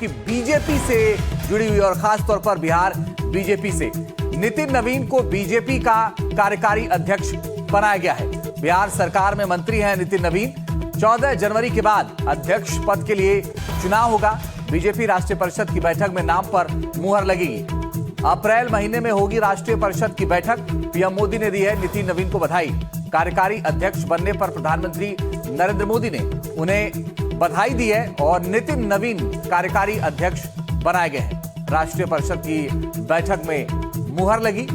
कि बीजेपी से जुड़ी हुई और खास तौर पर बिहार बीजेपी से नितिन नवीन को बीजेपी का कार्यकारी अध्यक्ष बनाया गया है। बिहार सरकार में मंत्री हैं नितिन नवीन। 14 जनवरी के बाद अध्यक्ष पद के लिए चुनाव होगा। बीजेपी राष्ट्रीय परिषद की बैठक में नाम पर मुहर लगेगी। अप्रैल महीने में होगी राष्ट्रीय परिषद की बैठक। पीएम मोदी ने दी है नितिन नवीन को बधाई। कार्यकारी अध्यक्ष बनने पर प्रधानमंत्री नरेंद्र मोदी ने उन्हें बधाई दी है और नितिन नवीन कार्यकारी अध्यक्ष बनाए गए हैं। राष्ट्रीय परिषद की बैठक में मुहर लगी।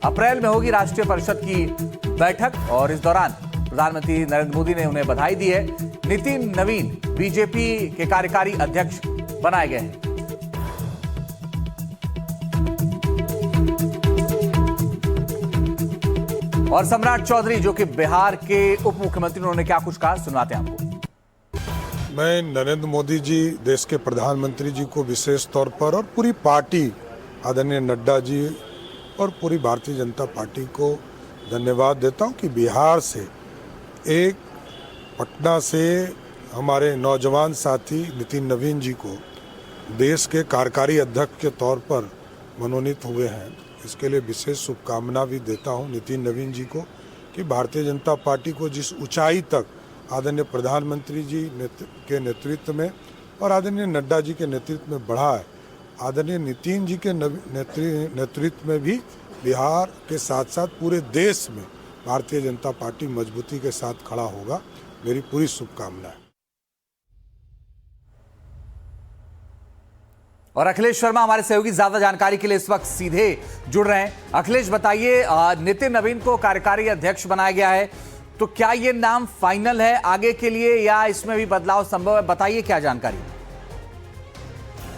अप्रैल में होगी राष्ट्रीय परिषद की बैठक और इस दौरान प्रधानमंत्री नरेंद्र मोदी ने उन्हें बधाई दी है। नितिन नवीन बीजेपी के कार्यकारी अध्यक्ष बनाए गए हैं। और सम्राट चौधरी जो कि बिहार के उप मुख्यमंत्री, उन्होंने क्या कुछ कहा, सुनाते हैं आपको। मैं नरेंद्र मोदी जी, देश के प्रधानमंत्री जी को विशेष तौर पर और पूरी पार्टी, आदरणीय नड्डा जी और पूरी भारतीय जनता पार्टी को धन्यवाद देता हूं कि बिहार से एक पटना से हमारे नौजवान साथी नितिन नवीन जी को देश के कार्यकारी अध्यक्ष के तौर पर मनोनीत हुए हैं। इसके लिए विशेष शुभकामना भी देता हूं नितिन नवीन जी को कि भारतीय जनता पार्टी को जिस ऊंचाई तक आदरणीय प्रधानमंत्री जी के नेतृत्व में और आदरणीय नड्डा जी के नेतृत्व में बढ़ा है, आदरणीय नितिन जी के नेतृत्व में भी बिहार के साथ साथ पूरे देश में भारतीय जनता पार्टी मजबूती के साथ खड़ा होगा। मेरी पूरी शुभकामना है। और अखिलेश शर्मा हमारे सहयोगी ज्यादा जानकारी के लिए इस वक्त सीधे जुड़ रहे हैं। अखिलेश बताइए, नितिन नवीन को कार्यकारी अध्यक्ष बनाया गया है, तो क्या ये नाम फाइनल है आगे के लिए या इसमें भी बदलाव संभव है? बताइए क्या जानकारी।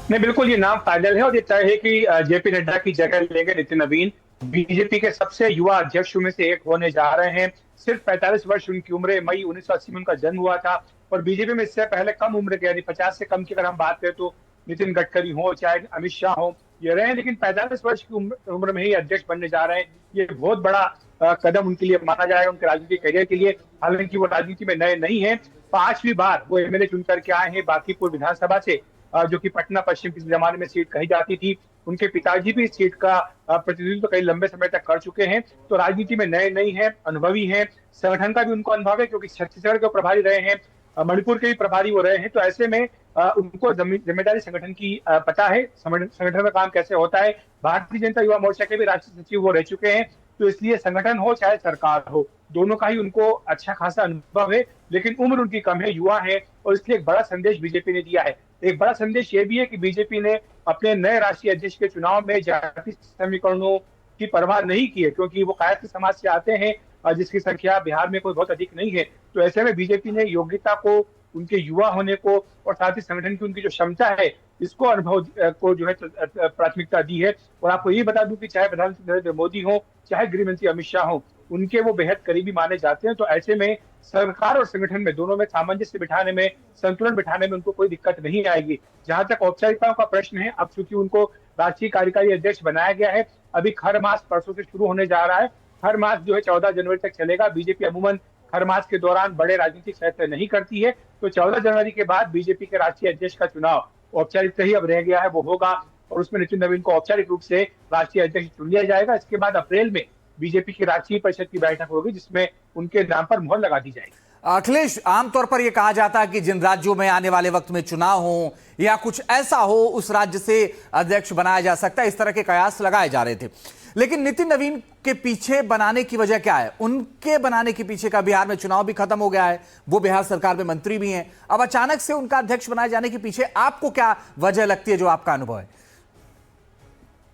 नहीं, बिल्कुल ये नाम फाइनल है और ये तय है कि जेपी नड्डा की जगह लेंगे नितिन नवीन। बीजेपी के सबसे युवा अध्यक्षों में से एक होने जा रहे हैं। सिर्फ 45 वर्ष उनकी उम्र है। मई 1980 में उनका जन्म हुआ था और बीजेपी में इससे पहले कम उम्र के, यानी 50 से कम की अगर हम बात करें तो नितिन गडकरी हो, चाहे अमित शाह हो, ये रहे, लेकिन 45 वर्ष की उम्र में ही अध्यक्ष बनने जा रहे हैं। ये बहुत बड़ा कदम उनके लिए माना जाएगा, उनके राजनीतिक करियर के लिए। हालांकि वो राजनीति में नए नहीं है। 5वीं बार वो एमएलए चुन करके आए हैं बांकीपुर विधानसभा से, जो कि पटना पश्चिम के जमाने में सीट कही जाती थी। उनके पिताजी भी इस सीट का प्रतिनिधित्व कई लंबे समय तक कर चुके हैं। तो राजनीति में नए नहीं है, अनुभवी हैं। संगठन का भी उनको अनुभव है क्योंकि छत्तीसगढ़ के प्रभारी रहे हैं, मणिपुर के भी प्रभारी वो रहे हैं। तो ऐसे में उनको जिम्मेदारी संगठन की पता है, संगठन में काम कैसे होता है। भारतीय जनता युवा मोर्चा के भी राष्ट्रीय सचिव वो रह चुके हैं। तो इसलिए संगठन हो चाहे सरकार हो, दोनों का ही उनको अच्छा खासा अनुभव है। लेकिन उम्र उनकी कम है, युवा है, और इसलिए एक बड़ा संदेश बीजेपी ने दिया है। एक बड़ा संदेश ये भी है कि बीजेपी ने अपने नए राष्ट्रीय अध्यक्ष के चुनाव में जाति समीकरणों की परवाह नहीं की है, क्योंकि वो कायस्थ समाज से आते हैं जिसकी संख्या बिहार में कोई बहुत अधिक नहीं है। तो ऐसे में बीजेपी ने योग्यता को, उनके युवा होने को और साथ ही संगठन की उनकी जो क्षमता है, इसको अनुभव को जो है प्राथमिकता दी है। और आपको ये बता दूं कि चाहे प्रधानमंत्री नरेंद्र मोदी हो, चाहे गृह मंत्री अमित शाह हो, उनके वो बेहद करीबी माने जाते हैं। तो ऐसे में सरकार और संगठन में दोनों में सामंजस्य बिठाने में, संतुलन बिठाने में उनको कोई दिक्कत नहीं आएगी। जहां तक औपचारिकताओं का प्रश्न है, अब चूंकि उनको राष्ट्रीय कार्यकारी अध्यक्ष बनाया गया है, अभी खर मास परसों से शुरू होने जा रहा है। खर मास जो है 14 जनवरी तक चलेगा। बीजेपी अमूमन खर मास के दौरान बड़े राजनीतिक फैसले नहीं करती है। तो 14 जनवरी के बाद बीजेपी के राष्ट्रीय अध्यक्ष का चुनाव औपचारिकता ही अब रह गया है, वो होगा और उसमें नितिन नवीन को औपचारिक रूप से राष्ट्रीय अध्यक्ष चुन लिया जाएगा। इसके बाद अप्रैल में बीजेपी की राष्ट्रीय परिषद की बैठक होगी जिसमें उनके नाम पर मुहर लगा दी जाएगी। अखिलेश, आमतौर पर यह कहा जाता है कि जिन राज्यों में आने वाले वक्त में चुनाव हो या कुछ ऐसा हो, उस राज्य से अध्यक्ष बनाया जा सकता है, इस तरह के कयास लगाए जा रहे थे। लेकिन नितिन नवीन के पीछे बनाने की वजह क्या है? उनके बनाने के पीछे का, बिहार में चुनाव भी खत्म हो गया है, वो बिहार सरकार में मंत्री भी हैं, अब अचानक से उनका अध्यक्ष बनाए जाने के पीछे आपको क्या वजह लगती है, जो आपका अनुभव है?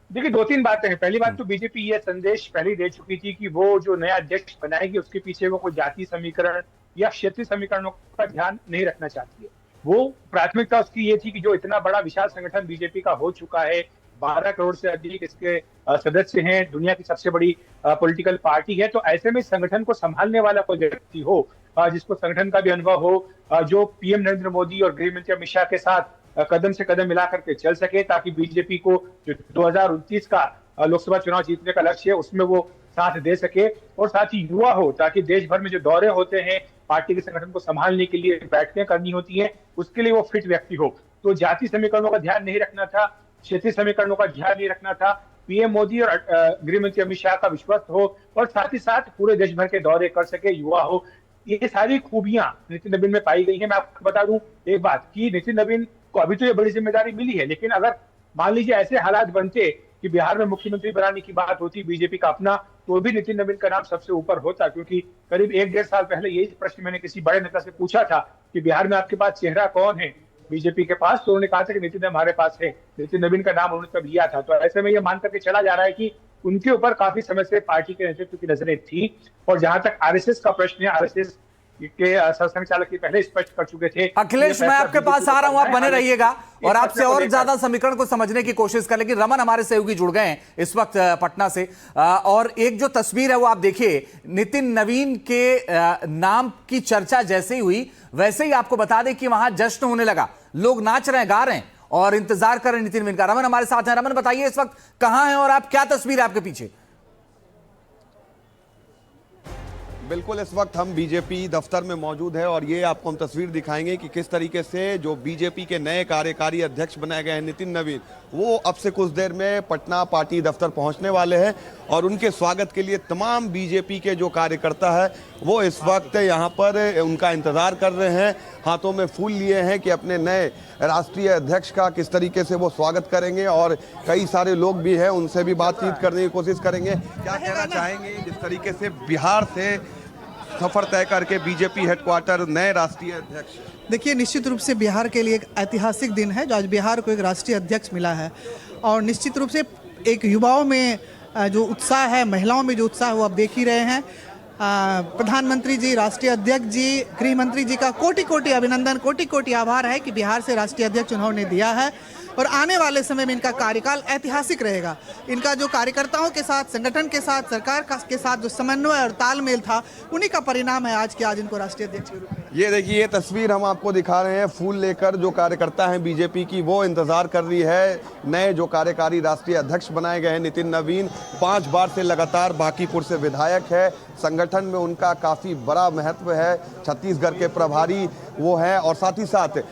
देखिए, 2-3 बातें हैं। पहली बात तो बीजेपी ये संदेश पहले दे चुकी थी कि वो जो नया अध्यक्ष बनाएगी उसके पीछे वो कोई जातीय समीकरण या क्षेत्रीय समीकरणों का ध्यान नहीं रखना चाहती है। वो प्राथमिकता उसकी ये थी कि जो इतना बड़ा विशाल संगठन बीजेपी का हो चुका है, 12 करोड़ से अधिक इसके सदस्य हैं, दुनिया की सबसे बड़ी पॉलिटिकल पार्टी है, तो ऐसे में संगठन को संभालने वाला कोई व्यक्ति हो जिसको संगठन का भी अनुभव हो, जो पीएम नरेंद्र मोदी और गृह मंत्री अमित शाह के साथ कदम से कदम मिला करके चल सके, ताकि बीजेपी को जो 2029 का लोकसभा चुनाव जीतने का लक्ष्य है उसमें वो साथ दे सके, और साथ ही युवा हो, ताकि देश भर में जो दौरे होते हैं पार्टी के संगठन को संभालने के लिए बैठकें करनी होती हैं, उसके लिए वो फिट व्यक्ति हो। तो जाति समीकरणों का ध्यान नहीं रखना था, क्षेत्रीय समीकरणों का ध्यान नहीं रखना था, पीएम मोदी और गृह मंत्री अमित शाह का विश्वस्त हो और साथ ही साथ पूरे देश भर के दौरे कर सके, युवा हो, ये सारी खूबियां नितिन नवीन में पाई गई हैं। मैं आपको बता दूं एक बात कि नितिन नवीन को अभी तो ये बड़ी जिम्मेदारी मिली है, लेकिन अगर मान लीजिए ऐसे हालात बनते कि बिहार में मुख्यमंत्री बनाने की बात होती बीजेपी का अपना, तो भी नितिन नवीन का नाम सबसे ऊपर होता, क्योंकि करीब 1-1.5 साल पहले यही प्रश्न मैंने किसी बड़े नेता से पूछा था कि बिहार में आपके पास चेहरा कौन है बीजेपी के पास, तो उन्होंने कहा था कि नितिन हमारे पास है। नितिन नवीन का नाम उन्होंने तब लिया था। तो ऐसे में यह मान करके चला जा रहा है कि उनके ऊपर काफी समय से पार्टी के नेतृत्व की नजरें थी। और जहां तक आरएसएस का प्रश्न है, आरएसएस के सरसंघ चालक की पहले स्पष्ट कर चुके थे। अखिलेश, मैं आपके पास आ रहा हूं, आप बने रहिएगा और आपसे और ज्यादा समीकरण को समझने की कोशिश कर। लेकिन रमन हमारे सहयोगी जुड़ गए हैं इस वक्त पटना से, और एक जो तस्वीर है वो आप देखिए, नितिन नवीन के नाम की चर्चा जैसे ही हुई वैसे ही आपको बता दें कि वहां जश्न होने लगा, लोग नाच रहे हैं, गा रहे हैं और इंतजार कर रहे हैं नितिन नवीन का। रमन हमारे साथ हैं। रमन, बताइए इस वक्त कहां हैं और आप, क्या तस्वीर है आपके पीछे? बिल्कुल, इस वक्त हम बीजेपी दफ्तर में मौजूद है और ये आपको हम तस्वीर दिखाएंगे कि किस तरीके से जो बीजेपी के नए कार्यकारी अध्यक्ष बनाए गए हैं नितिन नवीन, वो अब से कुछ देर में पटना पार्टी दफ्तर पहुंचने वाले हैं और उनके स्वागत के लिए तमाम बीजेपी के जो कार्यकर्ता है वो इस वक्त यहाँ पर उनका इंतजार कर रहे हैं, हाथों में फूल लिए हैं कि अपने नए राष्ट्रीय अध्यक्ष का किस तरीके से वो स्वागत करेंगे। और कई सारे लोग भी हैं, उनसे भी बातचीत करने की कोशिश करेंगे। क्या कहना चाहेंगे जिस तरीके से बिहार से सफर तय करके बीजेपी हेडक्वार्टर नए राष्ट्रीय अध्यक्ष? देखिए, निश्चित रूप से बिहार के लिए एक ऐतिहासिक दिन है जो आज बिहार को एक राष्ट्रीय अध्यक्ष मिला है। और निश्चित रूप से एक युवाओं में जो उत्साह है, महिलाओं में जो उत्साह है वो आप देख ही रहे हैं। प्रधानमंत्री जी, राष्ट्रीय अध्यक्ष जी, गृह मंत्री जी का कोटि कोटि अभिनंदन, कोटि कोटि आभार है कि बिहार से राष्ट्रीय अध्यक्ष उन्होंने दिया है। और आने वाले समय में इनका कार्यकाल ऐतिहासिक रहेगा। इनका जो कार्यकर्ताओं के साथ, संगठन के साथ, सरकार के साथ जो समन्वय और तालमेल था, उन्हीं का परिणाम है आज कि आज इनको राष्ट्रीय अध्यक्ष के रूप में। ये देखिए, ये तस्वीर हम आपको दिखा रहे हैं, फूल लेकर जो कार्यकर्ता हैं बीजेपी की वो इंतजार कर रही है नए जो कार्यकारी राष्ट्रीय अध्यक्ष बनाए गए हैं नितिन नवीन। 5 बार से लगातार बांकीपुर से विधायक है, संगठन में उनका काफ़ी बड़ा महत्व है, छत्तीसगढ़ के प्रभारी वो हैं और साथ ही साथ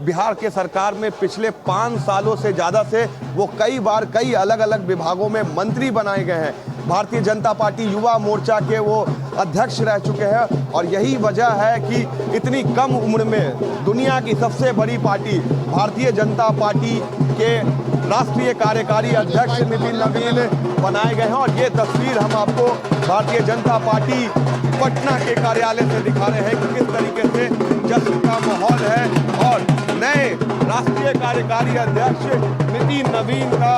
बिहार के सरकार में पिछले 5 सालों से ज़्यादा से वो कई बार कई अलग अलग विभागों में मंत्री बनाए गए हैं। भारतीय जनता पार्टी युवा मोर्चा के वो अध्यक्ष रह चुके हैं और यही वजह है कि इतनी कम उम्र में दुनिया की सबसे बड़ी पार्टी भारतीय जनता पार्टी के राष्ट्रीय कार्यकारी अध्यक्ष नितिन नवीन बनाए गए हैं। और ये तस्वीर हम आपको भारतीय जनता पार्टी पटना के कार्यालय से दिखा रहे हैं कि किस तरीके से जश्न का माहौल है और नए राष्ट्रीय कार्यकारी अध्यक्ष नितिन नवीन का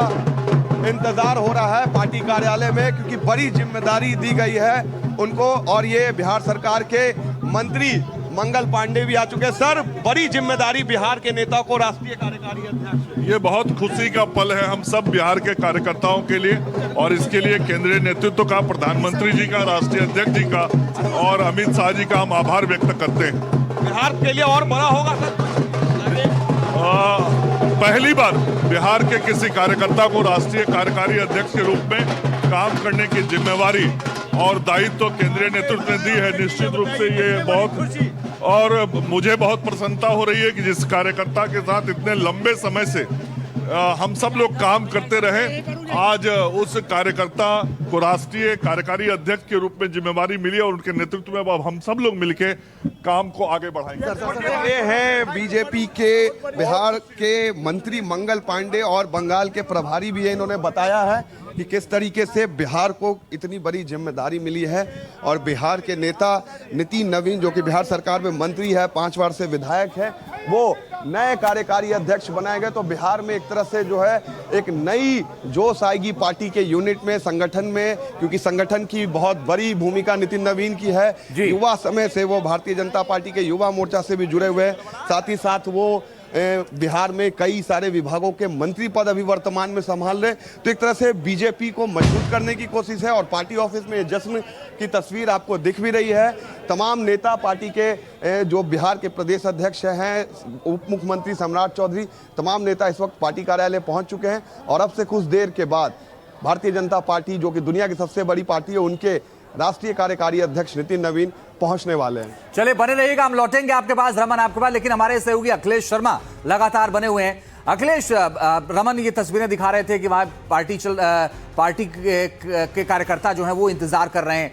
इंतजार हो रहा है पार्टी कार्यालय में, क्योंकि बड़ी जिम्मेदारी दी गई है उनको। और ये बिहार सरकार के मंत्री मंगल पांडे भी आ चुके हैं। सर, बड़ी जिम्मेदारी बिहार के नेता को राष्ट्रीय कार्यकारी अध्यक्ष, ये बहुत खुशी का पल है हम सब बिहार के कार्यकर्ताओं के लिए और इसके लिए केंद्रीय नेतृत्व का, प्रधानमंत्री जी का, राष्ट्रीय अध्यक्ष जी का और अमित शाह जी का हम आभार व्यक्त करते हैं। बिहार के लिए और बड़ा होगा सर? पहली बार बिहार के किसी कार्यकर्ता को राष्ट्रीय कार्यकारी अध्यक्ष के रूप में काम करने की जिम्मेवारी और दायित्व तो केंद्रीय नेतृत्व ने दी है। निश्चित रूप से ये बहुत, और मुझे बहुत प्रसन्नता हो रही है कि जिस कार्यकर्ता के साथ इतने लंबे समय से हम सब लोग काम करते रहे, आज उस कार्यकर्ता को राष्ट्रीय कार्यकारी अध्यक्ष के रूप में जिम्मेवारी मिली और उनके नेतृत्व में अब हम सब लोग मिलकर काम को आगे बढ़ाएंगे। ये है बीजेपी के बिहार के मंत्री मंगल पांडे और बंगाल के प्रभारी भी है। इन्होंने बताया है कि किस तरीके से बिहार को इतनी बड़ी जिम्मेदारी मिली है और बिहार के नेता नितिन नवीन, जो कि बिहार सरकार में मंत्री है, 5 बार से विधायक है, वो नए कार्यकारी अध्यक्ष बनाए गए। तो बिहार में एक तरह से जो है एक नई जोश आएगी पार्टी के यूनिट में, संगठन में, क्योंकि संगठन की बहुत बड़ी भूमिका नितिन नवीन की है। युवा समय से वो भारतीय जनता पार्टी के युवा मोर्चा से भी जुड़े हुए हैं, साथ ही साथ वो बिहार में कई सारे विभागों के मंत्री पद अभी वर्तमान में संभाल रहे। तो एक तरह से बीजेपी को मजबूत करने की कोशिश है और पार्टी ऑफिस में जश्न की तस्वीर आपको दिख भी रही है। तमाम नेता पार्टी के जो बिहार के प्रदेश अध्यक्ष हैं, उप मुख्यमंत्री सम्राट चौधरी, तमाम नेता इस वक्त पार्टी कार्यालय पहुंच चुके हैं और अब से कुछ देर के बाद भारतीय जनता पार्टी, जो कि दुनिया की सबसे बड़ी पार्टी है, उनके राष्ट्रीय कार्यकारी अध्यक्ष नितिन नवीन पहुंचने वाले हैं। चलिए बने रहिएगा, हम लौटेंगे आपके पास, रमन आपके पास, लेकिन हमारे सहयोगी अखिलेश शर्मा लगातार बने हुए हैं। अखिलेश, रमन ये तस्वीरें दिखा रहे थे कि वहां पार्टी के कार्यकर्ता जो हैं वो इंतजार कर रहे हैं